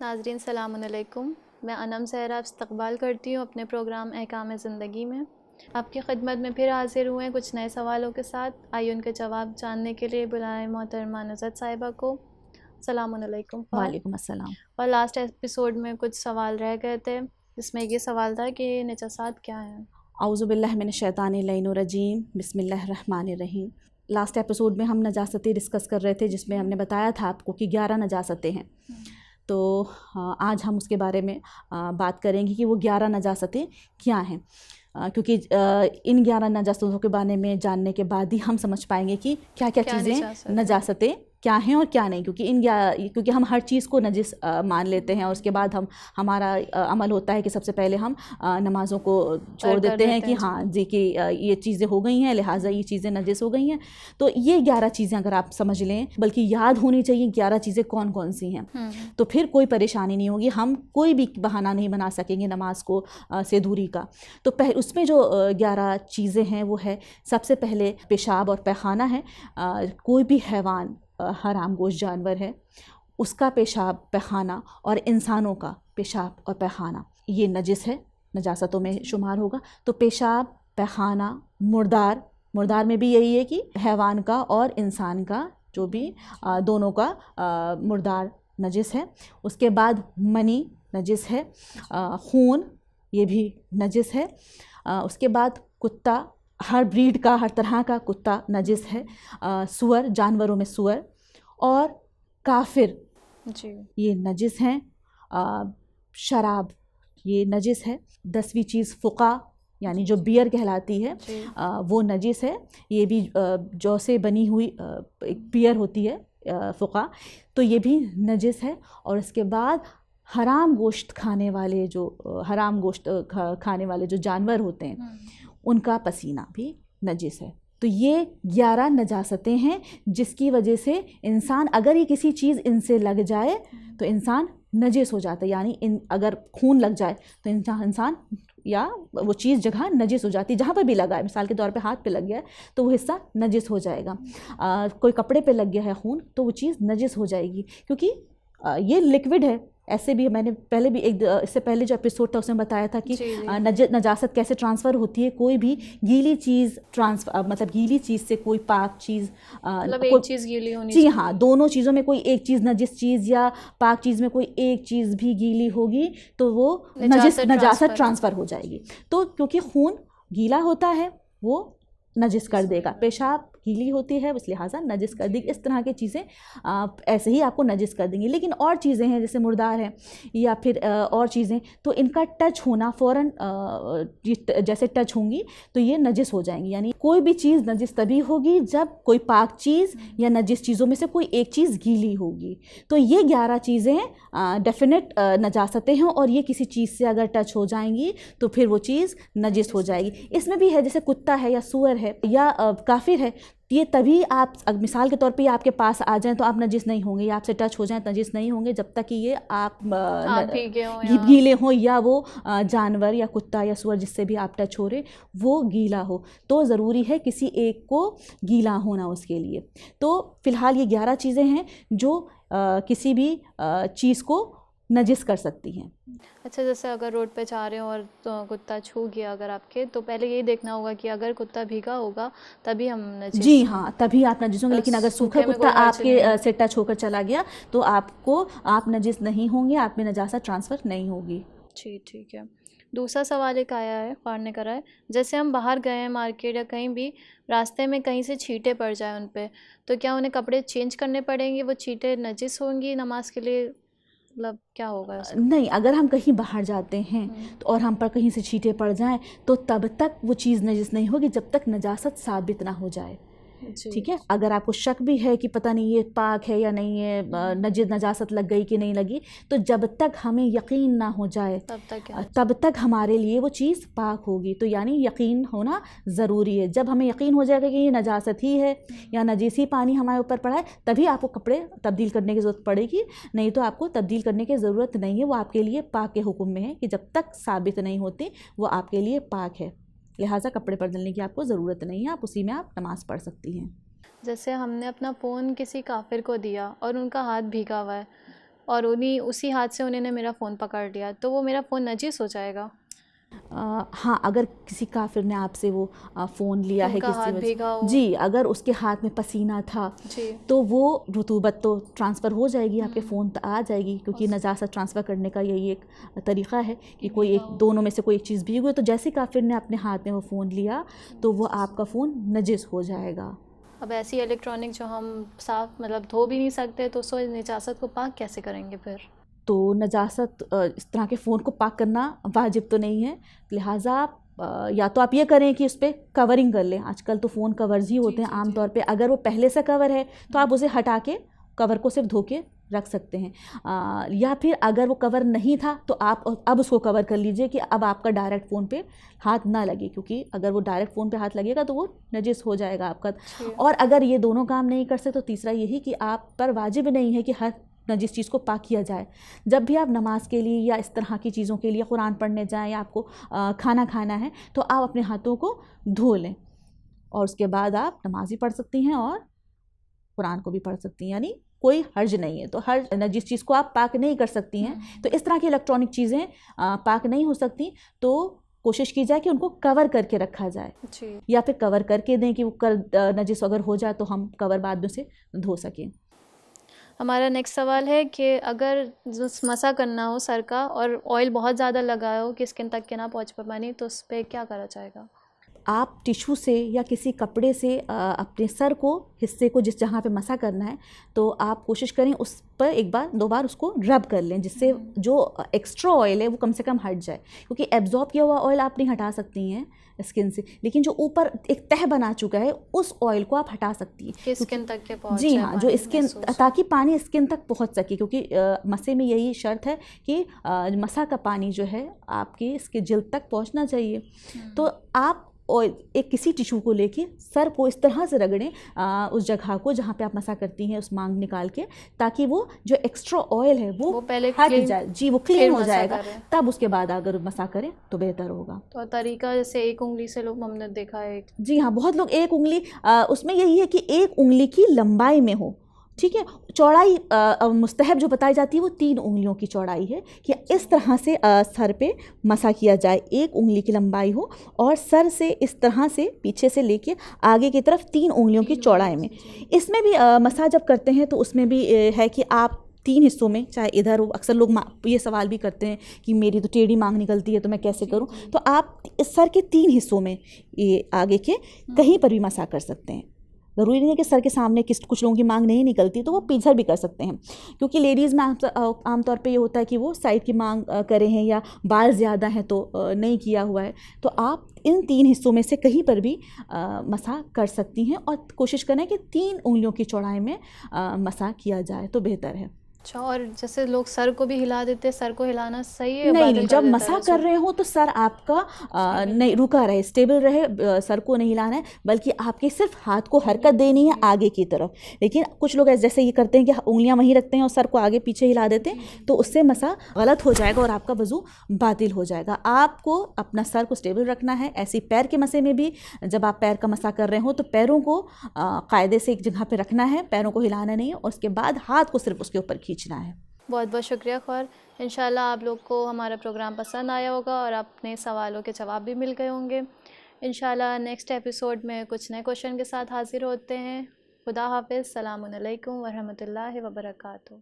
नाज़रीन सलाम अलैकुम। मैं अनम सहरा इस्तक़बाल करती हूँ अपने प्रोग्राम अहकाम ज़िंदगी में। आपकी खिदमत में फिर हाज़िर हुए कुछ नए सवालों के साथ। आइए उनके जवाब जानने के लिए बुलाएं मोहतरमा नुज़रत साहिबा को। सलाम अलैकुम। वालेकुम अस्सलाम। और लास्ट एपिसोड में कुछ सवाल रह गए थे, जिसमें ये सवाल था कि नजासात क्या हैं। औज़ु बिल्लाहि मिनश शैतानिर रजीम, बिस्मिल्लाहिर रहमानिर रहीम। लास्ट एपिसोड में हम नजासतें डिस्कस कर रहे थे, जिसमें हमने बताया था आपको कि 11 नजासतें हैं। तो आज हम उसके बारे में बात करेंगे कि वो 11 नजासतें क्या हैं, क्योंकि इन 11 नजासतों के बारे में जानने के बाद ही हम समझ पाएंगे कि क्या क्या चीज़ें नजासतें क्या हैं और क्या नहीं। क्योंकि हम हर चीज़ को नजिस मान लेते हैं और उसके बाद हमारा अमल होता है कि सबसे पहले हम नमाज़ों को छोड़ देते हैं कि हाँ जी कि ये चीज़ें हो गई हैं, लिहाजा ये चीज़ें नजिस हो गई हैं। तो ये 11 चीज़ें अगर आप समझ लें, बल्कि याद होनी चाहिए 11 चीज़ें कौन कौन सी हैं, तो फिर कोई परेशानी नहीं होगी। हम कोई भी बहाना नहीं बना सकेंगे नमाज को से दूरी का। तो उसमें जो 11 चीज़ें हैं वो है, सबसे पहले पेशाब और पैखाना है। कोई भी हैवान हराम गोश्त जानवर है, उसका पेशाब पैखाना और इंसानों का पेशाब और पैखाना ये नजिस है, नजासतों में शुमार होगा। तो पेशाब, पैखाना, मुर्दार में भी यही है कि हैवान का और इंसान का जो भी दोनों का मुर्दार नजिस है। उसके बाद मनी नजिस है, खून ये भी नजिस है। उसके बाद कुत्ता, हर ब्रीड का, हर तरह का कुत्ता नजिस है। सुअर, जानवरों में सुअर और काफिर जी ये नजिस हैं। शराब ये नजिस है। 10वीं चीज़ फ़ुक़ा यानी जो बियर कहलाती है वो नजिस है। ये भी जौ से बनी हुई एक बियर होती है फ़ुक़ा, तो ये भी नजिस है। और इसके बाद हराम गोश्त खाने वाले जो जानवर होते हैं उनका पसीना भी नजिस है। तो ये 11 नजासतें हैं जिसकी वजह से इंसान, अगर ये किसी चीज़ इनसे लग जाए तो इंसान नजिस हो जाता है। यानी अगर खून लग जाए तो इंसान या वो चीज़ जगह नजिस हो जाती है। जहाँ पर भी लगा है, मिसाल के तौर पे हाथ पे लग गया है तो वो हिस्सा नजिस हो जाएगा। कोई कपड़े पे लग गया है खून तो वो चीज़ नजिस हो जाएगी, क्योंकि ये लिक्विड है। ऐसे भी मैंने पहले भी इससे पहले जो एपिसोड था उसमें बताया था कि नजासत कैसे ट्रांसफ़र होती है। कोई भी गीली चीज़ मतलब गीली चीज़ से कोई पाक चीज़, मतलब एक चीज़ गीली होनी जी हाँ, दोनों चीज़ों में कोई एक चीज़, नजिस चीज़ या पाक चीज़ में कोई एक चीज़ भी गीली होगी तो वो नजासत ट्रांसफ़र हो जाएगी। तो क्योंकि खून गीला होता है वो नजिस कर देगा, पेशाब गीली होती है इस लिहाजा नजिस कर देगी। इस तरह की चीज़ें ऐसे ही आपको नजिस कर देंगी। लेकिन और चीज़ें हैं जैसे मुर्दार है या फिर और चीज़ें, तो इनका टच होना फ़ौरन जैसे टच होंगी तो ये नजिस हो जाएंगी। यानी कोई भी चीज़ नजिस तभी होगी जब कोई पाक चीज़ या नजिस चीज़ों में से कोई एक चीज़ गीली होगी। तो ये 11 चीज़ें डेफिनेट नजासतें हैं और ये किसी चीज़ से अगर टच हो जाएंगी तो फिर वो चीज़ नजिस हो जाएगी। इसमें भी है जैसे कुत्ता है या सूअर है या काफिर है, ये तभी आप मिसाल के तौर पे आपके पास आ जाएं तो आप नजिस नहीं होंगे, या आपसे टच हो जाएं नजिस नहीं होंगे जब तक कि ये आप गीले हों या वो जानवर या कुत्ता या सूअर जिससे भी आप टच हो रहे वो गीला हो। तो ज़रूरी है किसी एक को गीला होना उसके लिए। तो फ़िलहाल ये 11 चीज़ें हैं जो किसी भी चीज़ को नजिस कर सकती हैं। अच्छा, जैसे अगर रोड पे जा रहे हो और तो कुत्ता छू गया अगर आपके, तो पहले यही देखना होगा कि अगर कुत्ता भीगा होगा तभी हम नजिस, जी हाँ, तभी आप नजिस होंगे। लेकिन अगर सूखा कुत्ता आपके से टच होकर चला गया तो आप नजिस नहीं होंगे, आप में नजासत ट्रांसफ़र नहीं होगी। जी ठीक है। दूसरा सवाल एक आया है, ख़्वान ने करा है, जैसे हम बाहर गए हैं मार्केट या कहीं भी, रास्ते में कहीं से छींटे पड़ जाए उन पे, तो क्या उन्हें कपड़े चेंज करने पड़ेंगे? वो छींटे नजिस होंगी नमाज के लिए, मतलब क्या होगा? नहीं, अगर हम कहीं बाहर जाते हैं तो और हम पर कहीं से छींटे पड़ जाएं तो तब तक वो चीज़ नजिस नहीं होगी जब तक नजासत साबित ना हो जाए। ठीक है, अगर आपको शक भी है कि पता नहीं ये पाक है या नहीं है, नजासत लग गई कि नहीं लगी, तो जब तक हमें यकीन ना हो जाए तब तक हमारे लिए वो चीज़ पाक होगी। तो यानी यकीन होना ज़रूरी है। जब हमें यकीन हो जाएगा कि ये नजासत ही है या नजीसी पानी हमारे ऊपर पड़ा है तभी आपको कपड़े तब्दील करने की ज़रूरत पड़ेगी, नहीं तो आपको तब्दील करने की ज़रूरत नहीं है। वो आपके लिए पाक के हुक्म में है कि जब तक साबित नहीं होती वो आपके लिए पाक है, लिहाजा कपड़े बदलने की आपको ज़रूरत नहीं है, आप उसी में आप नमाज़ पढ़ सकती हैं। जैसे हमने अपना फ़ोन किसी काफिर को दिया और उनका हाथ भीगा हुआ है, और उसी हाथ से उन्होंने मेरा फ़ोन पकड़ लिया, तो वो मेरा फ़ोन नजीस हो जाएगा? हाँ, अगर किसी काफिर ने आपसे वो फ़ोन लिया है उनका किसी हाथ वजह भीगा हो। जी, अगर उसके हाथ में पसीना था जी। तो वो रुतूबत तो ट्रांसफ़र हो जाएगी, आपके फ़ोन तक आ जाएगी, क्योंकि नजासत ट्रांसफ़र करने का यही एक तरीक़ा है कि कोई एक दोनों में से कोई एक चीज़ भीगी हुई, तो जैसे काफिर ने अपने हाथ में वो फ़ोन लिया तो वो आपका फ़ोन नजिस हो जाएगा। अब ऐसी इलेक्ट्रॉनिक जो हम साफ मतलब धो भी नहीं सकते, तो उसको निजासत को पाक कैसे करेंगे फिर? तो नजासत इस तरह के फ़ोन को पाक करना वाजिब तो नहीं है, लिहाजा आप या तो आप ये करें कि उस पर कवरिंग कर लें। आजकल तो फ़ोन कवर्स ही होते हैं आम तौर पे। अगर वो पहले से कवर है तो आप उसे हटा के कवर को सिर्फ धो के रख सकते हैं, या फिर अगर वो कवर नहीं था तो आप अब उसको कवर कर लीजिए कि अब आपका डायरेक्ट फ़ोन पे हाथ ना लगे, क्योंकि अगर वो डायरेक्ट फ़ोन पे हाथ लगेगा तो वो नजिस हो जाएगा आपका। और अगर ये दोनों काम नहीं कर सकते तो तीसरा यही कि आप पर वाजिब नहीं है कि हर जिस चीज़ को पाक किया जाए। जब भी आप नमाज के लिए या इस तरह की चीज़ों के लिए, कुरान पढ़ने जाएं या आपको खाना खाना है, तो आप अपने हाथों को धो लें और उसके बाद आप नमाज भी पढ़ सकती हैं और कुरान को भी पढ़ सकती हैं, यानी कोई हर्ज नहीं है। तो हर जिस चीज़ को आप पाक नहीं कर सकती हैं, तो इस तरह की इलेक्ट्रॉनिक चीज़ें पाक नहीं हो सकती, तो कोशिश की जाए कि उनको कवर करके रखा जाए जी। या फिर कवर करके दें कि वो नजिस अगर हो जाए तो हम कवर बाद में से धो सकें। हमारा नेक्स्ट सवाल है कि अगर मसा करना हो सर का और ऑयल बहुत ज़्यादा लगा हो कि स्किन तक के ना पहुँच पानी, तो उस पर क्या करा जाएगा? आप टिशू से या किसी कपड़े से अपने सर को, हिस्से को जिस जहाँ पे मसा करना है, तो आप कोशिश करें उस पर एक बार दो बार उसको रब कर लें, जिससे जो एक्स्ट्रा ऑयल है वो कम से कम हट जाए, क्योंकि एब्जॉर्ब किया हुआ ऑयल आप नहीं हटा सकती हैं स्किन से, लेकिन जो ऊपर एक तह बना चुका है उस ऑयल को आप हटा सकती हैं स्किन तक के पहुँच जी हाँ, जो स्किन, ताकि पानी स्किन तक पहुँच सके, क्योंकि मसे में यही शर्त है कि मसा का पानी जो है आपकी इसके जिल्द तक पहुँचना चाहिए। तो आप और एक किसी टिशू को लेके सर को इस तरह से रगड़ें उस जगह को जहाँ पे आप मसा करती हैं, उस मांग निकाल के, ताकि वो जो एक्स्ट्रा ऑयल है वो पहले हट जाए। जी, वो क्लीन हो जाएगा, तब उसके बाद अगर मसा करें तो बेहतर होगा। तो तरीका जैसे एक उंगली से लोग हमने देखा है। जी हाँ, बहुत लोग एक उंगली, उसमें यही है कि एक उंगली की लंबाई में हो, ठीक है। चौड़ाई मुस्तहब जो बताई जाती है वो 3 उंगलियों की चौड़ाई है, कि इस तरह से सर पे मसा किया जाए, एक उंगली की लंबाई हो और सर से इस तरह से पीछे से लेके आगे की तरफ 3 उंगलियों की चौड़ाई में। इसमें भी मसा जब करते हैं तो उसमें भी है कि आप 3 हिस्सों में, चाहे इधर हो, अक्सर लोग ये सवाल भी करते हैं कि मेरी तो टेढ़ी मांग निकलती है तो मैं कैसे करूं, तो आप इस सर के 3 हिस्सों में ये आगे के कहीं पर भी मसा कर सकते हैं। ज़रूरी नहीं है कि सर के सामने कुछ लोगों की मांग नहीं निकलती तो वो पीछे भी कर सकते हैं, क्योंकि लेडीज़ में आमतौर पे ये होता है कि वो साइड की मांग करें हैं या बाल ज़्यादा हैं तो नहीं किया हुआ है, तो आप इन 3 हिस्सों में से कहीं पर भी मसा कर सकती हैं और कोशिश करें कि 3 उंगलियों की चौड़ाई में मसा किया जाए तो बेहतर है। अच्छा, और जैसे लोग सर को भी हिला देते हैं, सर को हिलाना सही है? नहीं, जब मसा कर रहे हो तो सर आपका नहीं रुका रहे, स्टेबल रहे, सर को नहीं हिलाना है, बल्कि आपके सिर्फ हाथ को हरकत देनी है आगे की तरफ। लेकिन कुछ लोग जैसे ये करते हैं कि उंगलियां वहीं रखते हैं और सर को आगे पीछे हिला देते हैं, तो उससे मसा गलत हो जाएगा और आपका वज़ू बातिल हो जाएगा। आपको अपना सर को स्टेबल रखना है। ऐसी पैर के मसे में भी जब आप पैर का मसा कर रहे हो तो पैरों को कायदे से एक जगह पर रखना है, पैरों को हिलाना नहीं है, और उसके बाद हाथ को सिर्फ उसके ऊपर खींचना है। बहुत बहुत शुक्रिया खौर। इंशाल्लाह आप लोग को हमारा प्रोग्राम पसंद आया होगा और अपने सवालों के जवाब भी मिल गए होंगे। इंशाल्लाह नेक्स्ट एपिसोड में कुछ नए क्वेश्चन के साथ हाज़िर होते हैं। खुदा हाफ़िज़। सलामुन अलैकुम व रहमतुल्लाहि व बरकातुहू।